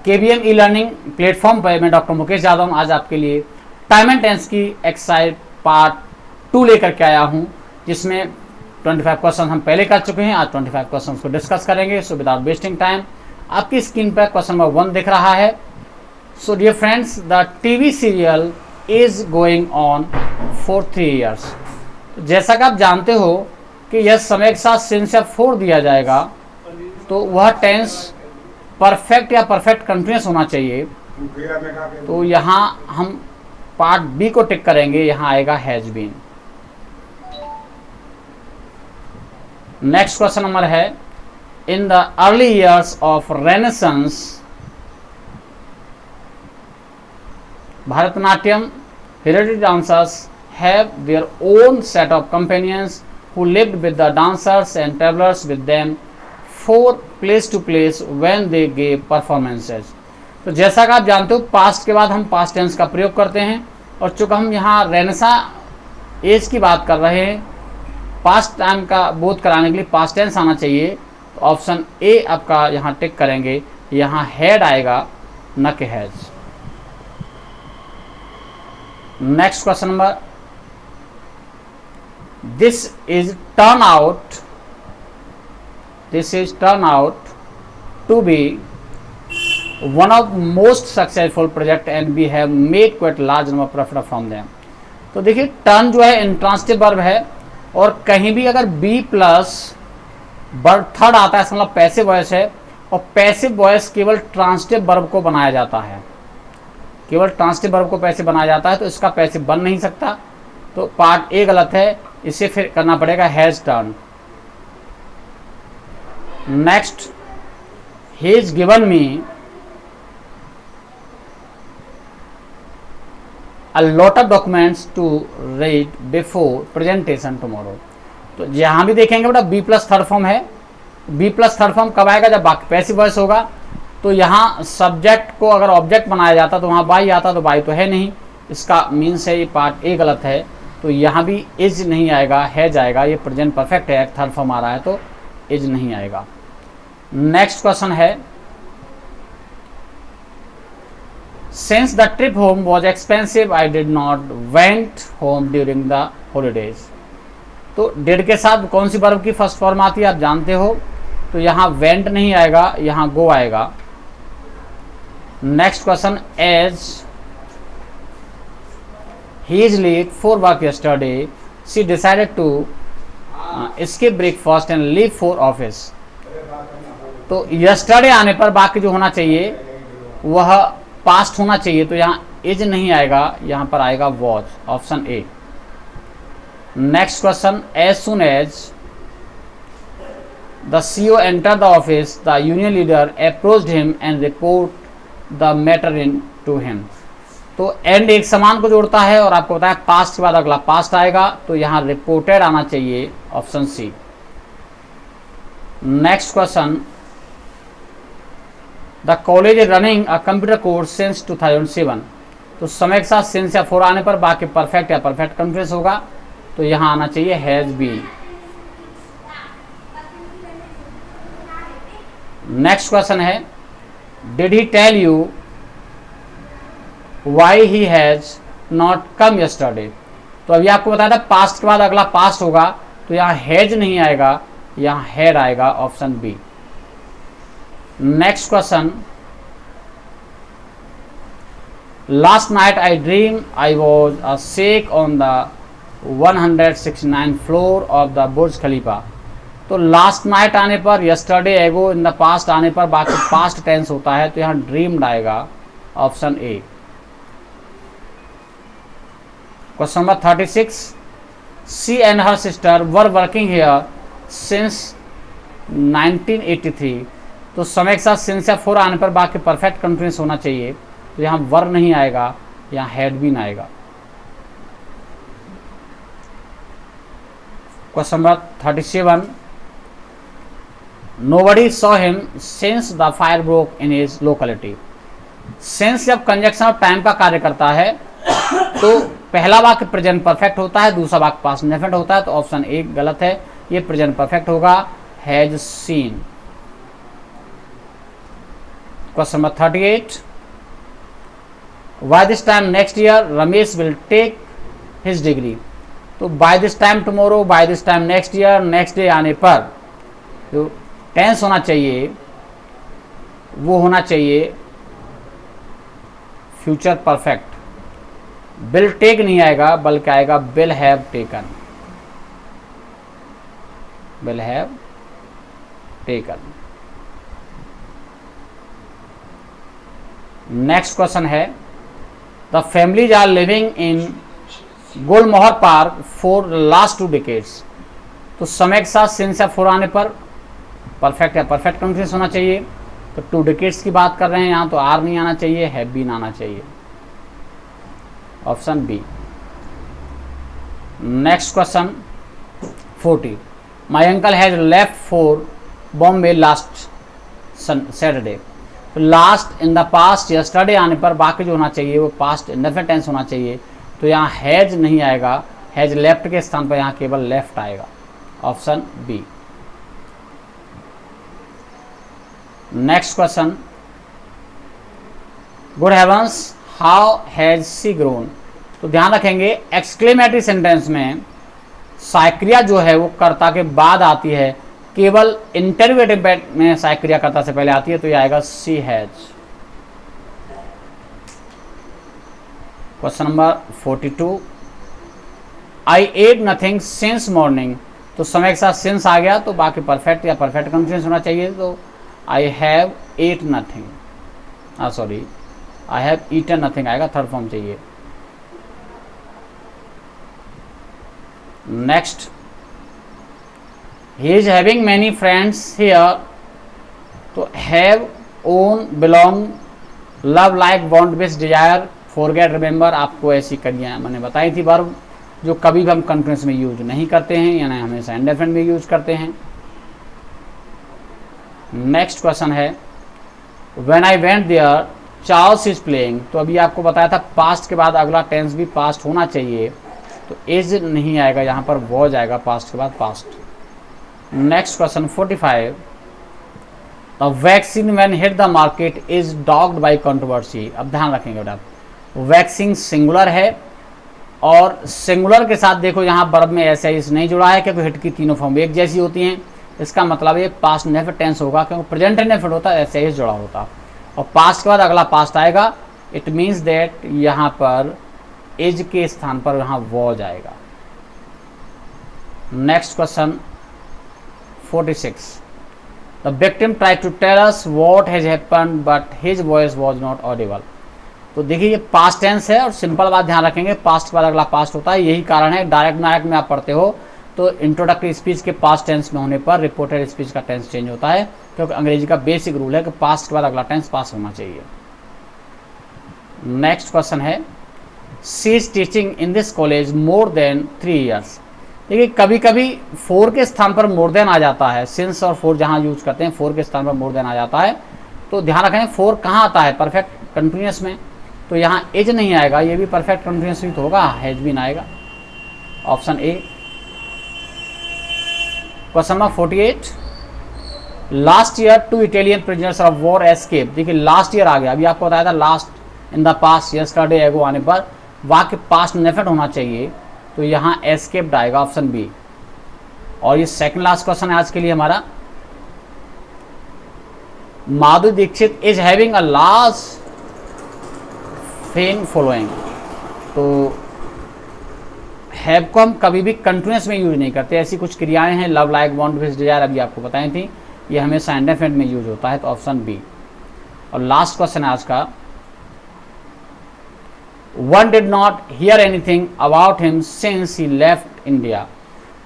KBM e learning platform पर मैं doctor Mukesh Yadav आज आपके लिए टाइम एंड टेंस की एक्सरसाइज पार्ट 2 लेकर के आया हूं, जिसमें 25 क्वेश्चन हम पहले कर चुके हैं। आज 25 क्वेश्चन को डिस्कस करेंगे। सो विदाउट वेस्टिंग टाइम आपकी स्क्रीन पर क्वेश्चन नंबर 1 दिख रहा है। So dear friends, the TV serial is going on for 3 years। जैसा कि आप जानते हो कि यह समय के साथ सिंस या फोर दिया जाएगा तो वह टेंस परफेक्ट या परफेक्ट कंटिन्यूअस होना चाहिए। तो यहाँ हम पार्ट बी को टिक करेंगे, यहाँ आएगा has been. Next question number है, in the early years of renaissance Bharatanatyam hereditary dancers have their own set of companions who lived with the dancers and travelers with them for place to place when they gave performances। तो जैसा कि आप जानते हो past के बाद हम past tense का प्रयोग करते हैं, और चूँकि हम यहाँ रेनेसा एज की बात कर रहे हैं, पास्ट टाइम का बोध कराने के लिए पास्ट टेंस आना चाहिए। तो ऑप्शन ए आपका यहाँ टिक करेंगे, यहाँ हैड आएगा न कि has. Next question number, this is turn out to be one of most successful project and we have made quite large number profit from them. तो देखिए टर्न जो है इंट्रांसिटिव वर्ब है, और कहीं भी अगर बी प्लस वर्ब थर्ड आता है इसका मतलब पैसिव वॉइस है, और पैसिव वॉइस केवल ट्रांसिटिव वर्ब को बनाया जाता है, केवल ट्रांसिटिव वर्ब को पैसिव बनाया जाता है। तो इसका पैसिव बन नहीं सकता, तो पार्ट ए गलत है, इसे फिर करना पड़ेगा has turn. Next, he is given me a lot of documents to read before presentation tomorrow. तो यहां भी देखेंगे बेटा बी प्लस थर्ड फॉर्म है। बी प्लस थर्ड फॉर्म कब आएगा? जब पैसिव वॉइस होगा। तो यहाँ सब्जेक्ट को अगर ऑब्जेक्ट बनाया जाता तो वहाँ बाई आता, तो बाई तो है नहीं, इसका मीन्स है ये पार्ट ए गलत है। तो यहाँ भी इज नहीं आएगा, है जाएगा। ये प्रेजेंट परफेक्ट है, थर्ड फॉर्म आ रहा है तो इज नहीं आएगा। नेक्स्ट क्वेश्चन है, since the trip home was expensive I did not went home during the holidays. तो डिड के साथ कौन सी वर्ब की फर्स्ट फॉर्म आती है आप जानते हो, तो यहाँ वेंट नहीं आएगा, यहाँ गो आएगा। Next question, as he is late for work yesterday she decided to skip breakfast and leave for office. तो यस्टरडे आने पर बाकी जो होना चाहिए वह पास्ट होना चाहिए, तो यहाँ इज नहीं आएगा, यहाँ पर आएगा was, option A. Next question, as soon as the CEO entered the office, the union leader approached him and report the matter in to him। तो एंड एक समान को जोड़ता है, और आपको बताया पास्ट के बाद अगला पास्ट आएगा, तो यहाँ रिपोर्टेड आना चाहिए, option C. Next question, the college is running a computer course since 2007। तो समय के साथ सिंस या फोर आने पर बाकी परफेक्ट या परफेक्ट कंटिन्यूअस होगा, तो यहाँ आना चाहिए हैज बीन। नेक्स्ट क्वेश्चन है, did he tell you why he has not come yesterday. तो अभी आपको बताया था पास्ट के बाद अगला पास्ट होगा, तो यहाँ हैज नहीं आएगा, यहाँ हैड आएगा, option B. Next question, last night I dream I was a sheikh on the 169 floor of the Burj Khalifa. तो लास्ट नाइट आने पर, यस्टरडे एगो, इन द पास्ट आने पर बाकी पास्ट टेंस होता है, तो यहाँ ड्रीम्ड आएगा, option A. Question number 36, she and her sister were working here since 1983। तो समय के साथ सिंस या फोर आने पर बाकी परफेक्ट कंटिन्यूअस होना चाहिए, तो यहाँ वर नहीं आएगा, यहाँ हैड बीन आएगा। Question number 37, nobody saw him since the fire broke in his locality। since जब कंजक्शन ऑफ टाइम का कार्य करता है तो पहला वाक्य प्रेजेंट परफेक्ट होता है, दूसरा वाक्य पास्ट इंडेफिनिट होता है, तो ऑप्शन ए गलत है, ये प्रेजेंट परफेक्ट होगा, has seen. Question number 38, by this time next year Ramesh will take his degree. तो by this time tomorrow, by this time next year, next day आने पर जो टेंस होना चाहिए वो होना चाहिए फ्यूचर परफेक्ट। विल टेक नहीं आएगा बल्कि आएगा will have taken, will have taken. Next question है, the families are living in Gulmohar Park for last 2 decades. तो समय के साथ सिंस या फॉर आने पर परफेक्ट या परफेक्ट कंटिन्यूस होना चाहिए। तो 2 डिकेड्स की बात कर रहे हैं यहाँ, तो आर नहीं आना चाहिए, हैव बीन आना चाहिए, option B. Next question 40, my uncle has left for Bombay last Saturday. तो last in the past yesterday आने पर बाकी जो होना चाहिए वो पास्ट इंडेफिनिट टेंस होना चाहिए। तो यहाँ हैज नहीं आएगा, हैज लेफ्ट के स्थान पर यहाँ केवल लेफ्ट आएगा, option B. Next question, good heavens how has she grown. तो ध्यान रखेंगे एक्सक्लेमेटरी सेंटेंस में साइक्रिया जो है वो कर्ता के बाद आती है, केवल इंटरोगेटिव में साइक्रिया कर्ता से पहले आती है। तो ये आएगा C has. Question number 42, I ate nothing since morning. तो समय के साथ सिंस आ गया तो बाकी परफेक्ट या परफेक्ट कंटिन्यूस होना चाहिए। तो I have ate nothing, sorry I have eaten nothing आएगा, थर्ड फॉर्म चाहिए। Next, he is having many friends here. तो have, own, belong, love, like, want, wish, desire, forget, remember, आपको ऐसी कड़ियाँ मैंने बताई थी वर्ब जो कभी भी हम कंटिन्यूस में यूज नहीं करते हैं, यानी हमेशा इंडेफिनिट में यूज करते हैं। नेक्स्ट क्वेश्चन है, when I went there Charles is playing. तो अभी आपको बताया था पास्ट के बाद अगला टेंस भी पास्ट होना चाहिए, तो इज नहीं आएगा, यहाँ पर वॉज आएगा पास्ट के बाद past. Next question 45, the vaccine when hit the market is dogged by controversy. अब ध्यान रखेंगे बेटा, वैक्सीन सिंगुलर है और सिंगुलर के साथ देखो यहाँ वर्ब में ऐसा इस नहीं जुड़ा है क्योंकि हिट की तीनों फॉर्म एक जैसी होती हैं। इसका मतलब ये पास्ट इंडेफिनिट टेंस होगा क्योंकि प्रेजेंट इंडेफिनिट होता है ऐसे ही जुड़ा होता, और पास्ट के बाद अगला पास्ट आएगा। इट मीन्स दैट यहाँ पर एज के स्थान पर यहाँ वॉज आएगा। Next question 46, the victim try to tell us what has happened but his voice was not audible. तो देखिए ये पास्ट टेंस है और सिंपल बात ध्यान रखेंगे, पास्ट के बाद अगला पास्ट होता है। यही कारण है डायरेक्ट नायक में आप पढ़ते हो तो इंट्रोडक्टरी स्पीच के पास्ट टेंस में होने पर रिपोर्टेड स्पीच का टेंस चेंज होता है, क्योंकि अंग्रेजी का बेसिक रूल है कि पास्ट के बाद अगला टेंस पास होना चाहिए। नेक्स्ट क्वेश्चन है, she is teaching in this college more than 3 years. देखिए कभी कभी 4 के स्थान पर मोर देन आ जाता है, सिंस और 4 जहाँ यूज करते हैं 4 के स्थान पर मोर देन आ जाता है। तो ध्यान रखें 4 कहाँ आता है, परफेक्ट कंटिन्यूअस में। तो यहाँ एज नहीं आएगा, ये भी परफेक्ट कंटिन्यूअस भी तो होगा, हैज बीन आएगा, option A. Question number 48, last year 2 Italian prisoners of war escape. देखिए लास्ट ईयर आ गया, अभी आपको बताया था last in the past yesterday एगो आने पर वाक्य पास्ट इंडेफिनिट होना चाहिए, तो यहाँ एस्केप्ड आएगा, ऑप्शन बी। और ये सेकंड लास्ट क्वेश्चन है आज के लिए हमारा, Madhuri Dixit is having a large fame following. तो हैव को हम कभी भी कंटिन्यूअस में यूज नहीं करते, ऐसी कुछ क्रियाएं हैं, love, like, want, wish, desire, अभी आपको बताई थी, ये हमेशा इंडेफिनिट में यूज होता है, तो ऑप्शन बी। और लास्ट क्वेश्चन है आज का, one did not hear anything about him since he left India.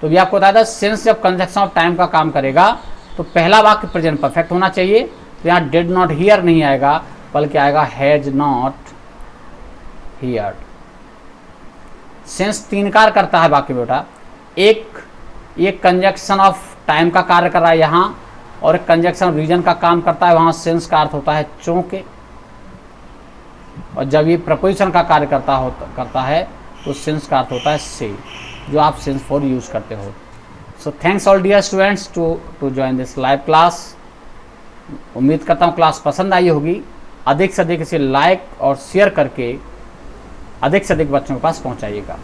तो भी आपको बताया था सिंस जब कंजक्शन ऑफ टाइम का काम करेगा तो पहला वाक्य प्रेजेंट परफेक्ट होना चाहिए, तो यहाँ डिड नॉट हियर नहीं आएगा बल्कि आएगा हैज नॉट हियर्ड। सिंस 3 कार्य करता है बाकी बेटा, एक कंजक्शन ऑफ टाइम का कार्य कर रहा है यहाँ, और एक कंजक्शन ऑफ रीजन का काम करता है, वहाँ सिंस का अर्थ होता है चूंकि, और जब ये प्रपोजिशन का कार्य करता है तो सिंस का अर्थ होता है से, जो आप सिंस फॉर यूज करते हो। So thanks all dear students to join this live class. उम्मीद करता हूँ क्लास पसंद आई होगी। अधिक से अधिक इसे लाइक और शेयर करके अधिक से अधिक बच्चों के पास पहुँचाइएगा।